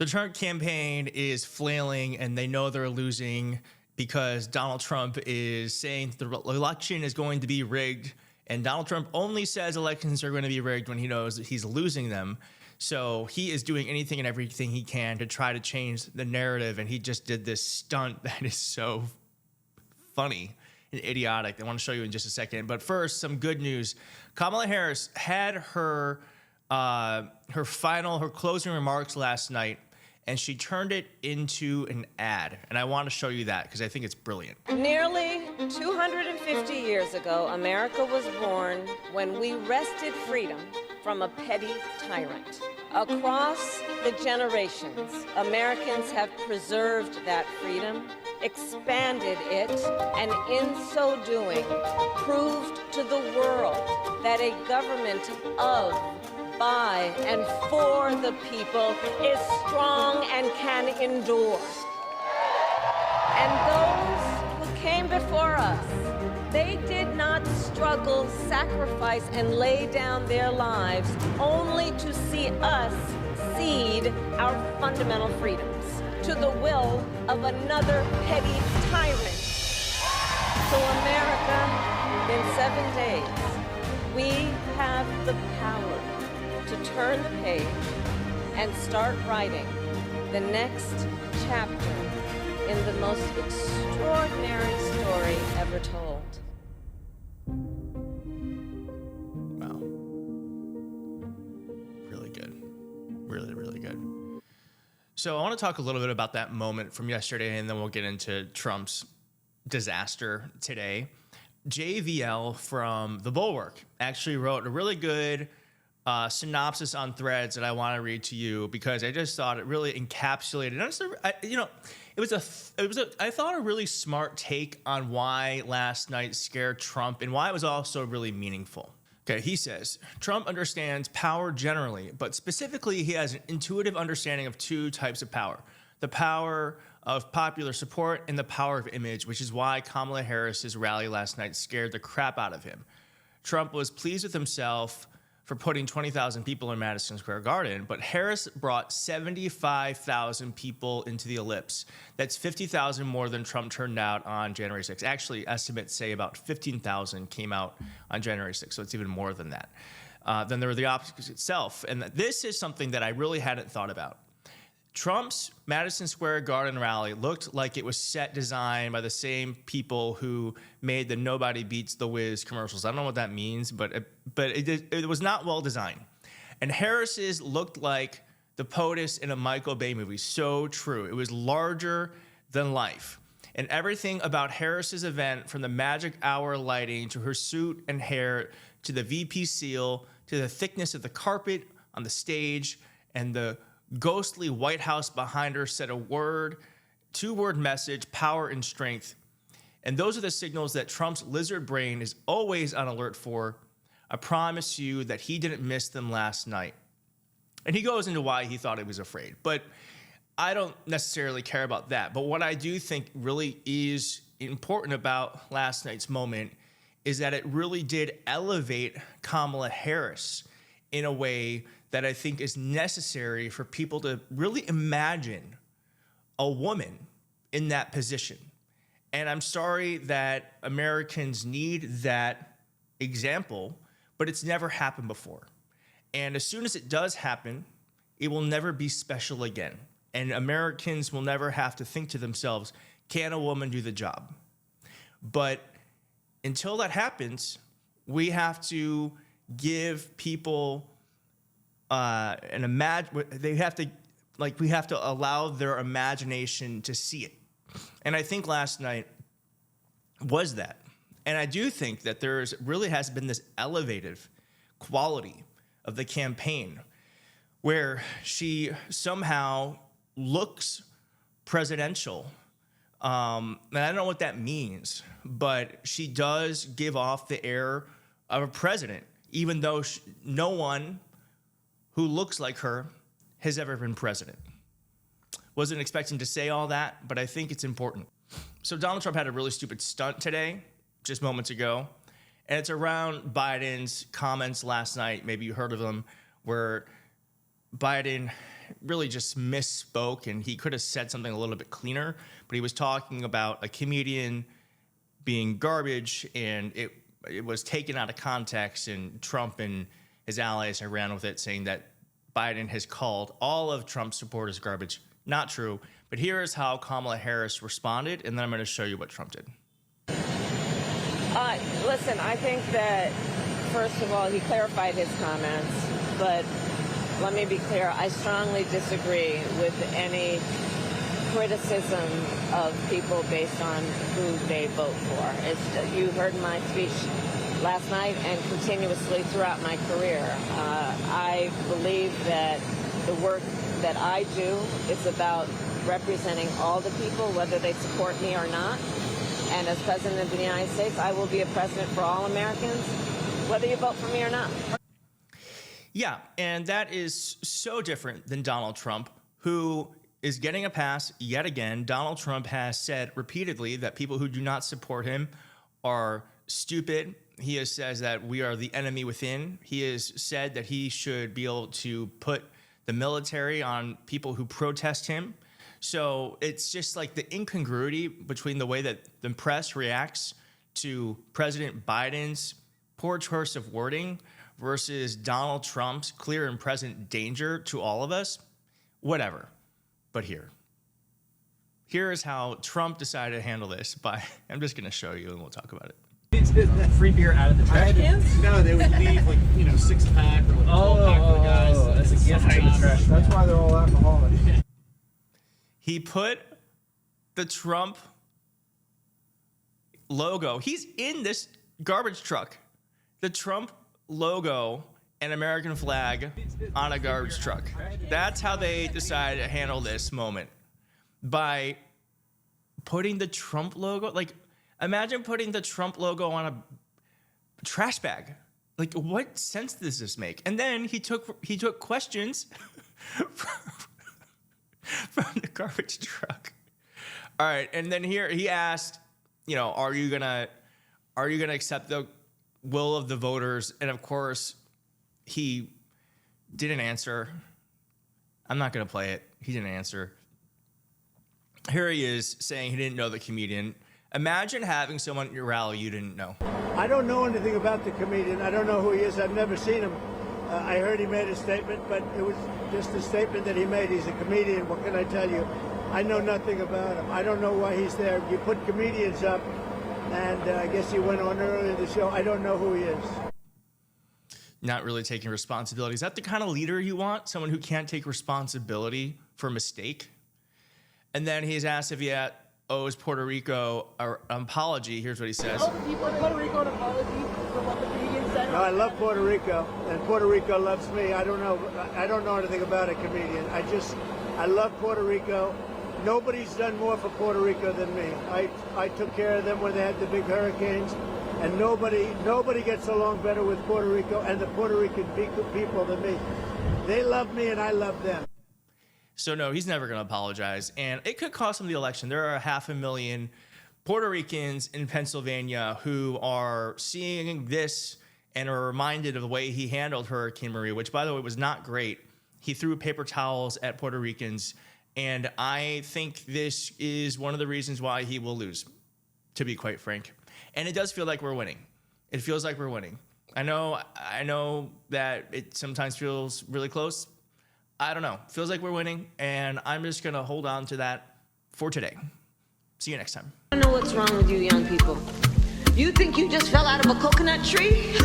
The Trump campaign is flailing and they know they're losing because Donald Trump is saying the election is going to be rigged. And Donald Trump only says elections are going to be rigged when he knows that he's losing them. So he is doing anything and everything he can to try to change the narrative. And he just did this stunt that is so funny and idiotic. I want to show you in just a second. But first, some good news. Kamala Harris had her closing remarks last night, and she turned it into an ad. And I want to show you that because I think it's brilliant. Nearly 250 years ago, America was born when we wrested freedom from a petty tyrant. Across the generations, Americans have preserved that freedom, expanded it, and in so doing, proved to the world that a government of, by, and for the people is strong and can endure. And those who came before us, they did not struggle, sacrifice, and lay down their lives only to see us cede our fundamental freedoms to the will of another petty tyrant. So America, in 7 days, we have the power to turn the page and start writing the next chapter in the most extraordinary story ever told. Wow. Really good. Really, really good. So I want to talk a little bit about that moment from yesterday, and then we'll get into Trump's disaster today. JVL from The Bulwark actually wrote a really good synopsis on Threads that I want to read to you because I just thought it really encapsulated. I thought a really smart take on why last night scared Trump and why it was also really meaningful. Okay, he says, Trump understands power generally, but specifically he has an intuitive understanding of two types of power. The power of popular support and the power of image, which is why Kamala Harris's rally last night scared the crap out of him. Trump was pleased with himself for putting 20,000 people in Madison Square Garden, but Harris brought 75,000 people into the ellipse. That's 50,000 more than Trump turned out on January 6th. Actually, estimates say about 15,000 came out on January 6th, so it's even more than that. Then there were the optics itself, and this is something that I really hadn't thought about. Trump's Madison Square Garden rally looked like it was set designed by the same people who made the Nobody Beats the Wiz commercials. I don't know what that means, but it was not well designed. And Harris's looked like the POTUS in a Michael Bay movie. So true. It was larger than life. And everything about Harris's event, from the magic hour lighting to her suit and hair to the VP seal to the thickness of the carpet on the stage and the ghostly White House behind her, said a two-word message: power and strength. And those are the signals that Trump's lizard brain is always on alert for. I promise you that he didn't miss them last night. And he goes into why he thought he was afraid. But I don't necessarily care about that. But what I do think really is important about last night's moment is that it really did elevate Kamala Harris in a way that I think is necessary for people to really imagine a woman in that position. And I'm sorry that Americans need that example, but it's never happened before. And as soon as it does happen, it will never be special again. And Americans will never have to think to themselves, can a woman do the job? But until that happens, we have to give people we have to allow their imagination to see it. And I think last night was that. And I do think that really has been this elevative quality of the campaign where she somehow looks presidential. And I don't know what that means, but she does give off the air of a president, even though no one who looks like her has ever been president. Wasn't expecting to say all that, but I think it's important. So Donald Trump had a really stupid stunt today, just moments ago, and it's around Biden's comments last night. Maybe you heard of them, where Biden really just misspoke, and he could have said something a little bit cleaner, but he was talking about a comedian being garbage, and it was taken out of context, and Trump and his allies have ran with it, saying that Biden has called all of Trump's supporters garbage. Not true. But here is how Kamala Harris responded, and then I'm going to show you what Trump did. Listen, I think that, first of all, he clarified his comments, but let me be clear. I strongly disagree with any criticism of people based on who they vote for. You heard my speech last night and continuously throughout my career. I believe that the work that I do is about representing all the people, whether they support me or not. And as President of the United States, I will be a president for all Americans, whether you vote for me or not. Yeah, and that is so different than Donald Trump, who is getting a pass yet again. Donald Trump has said repeatedly that people who do not support him are stupid. He has says that we are the enemy within. He has said that he should be able to put the military on people who protest him. So it's just like the incongruity between the way that the press reacts to President Biden's poor choice of wording versus Donald Trump's clear and present danger to all of us. Whatever. But here is how Trump decided to handle this I'm just going to show you and we'll talk about it. Free beer out of the trash cans? No, they would leave 6-pack or 12-pack for the guys. That's a gift to the trash. That's why they're all alcoholic. He put the Trump logo. He's in this garbage truck. The Trump logo and American flag on a garbage truck. That's how they decided to handle this moment. By putting the Trump logo, imagine putting the Trump logo on a trash bag. What sense does this make? And then he took questions from the garbage truck. All right, and then here he asked, are you gonna accept the will of the voters? And of course, he didn't answer. I'm not gonna play it. He didn't answer. Here he is saying he didn't know the comedian. Imagine having someone at your rally you didn't know. I don't know anything about the comedian. I don't know who he is. I've never seen him. I heard he made a statement, but it was just a statement that he made. He's a comedian. What can I tell you? I know nothing about him. I don't know why he's there. You put comedians up, and I guess he went on earlier in the show. I don't know who he is. Not really taking responsibility. Is that the kind of leader you want? Someone who can't take responsibility for a mistake? And then he's asked if he owes Puerto Rico an apology. Here's what he says. All the people in Puerto Rico an apology for what the comedian said. No, I love Puerto Rico, and Puerto Rico loves me. I don't know anything about a comedian. I love Puerto Rico. Nobody's done more for Puerto Rico than me. I took care of them when they had the big hurricanes, and nobody gets along better with Puerto Rico and the Puerto Rican people than me. They love me, and I love them. So no, he's never going to apologize, and it could cost him the election. There are 500,000 Puerto Ricans in Pennsylvania who are seeing this and are reminded of the way he handled Hurricane Maria, which, by the way, was not great. He threw paper towels at Puerto Ricans, and I think this is one of the reasons why he will lose, to be quite frank. And it does feel like we're winning. It feels like we're winning. I know that it sometimes feels really close. I don't know. Feels like we're winning, and I'm just going to hold on to that for today. See you next time. I don't know what's wrong with you young people. You think you just fell out of a coconut tree?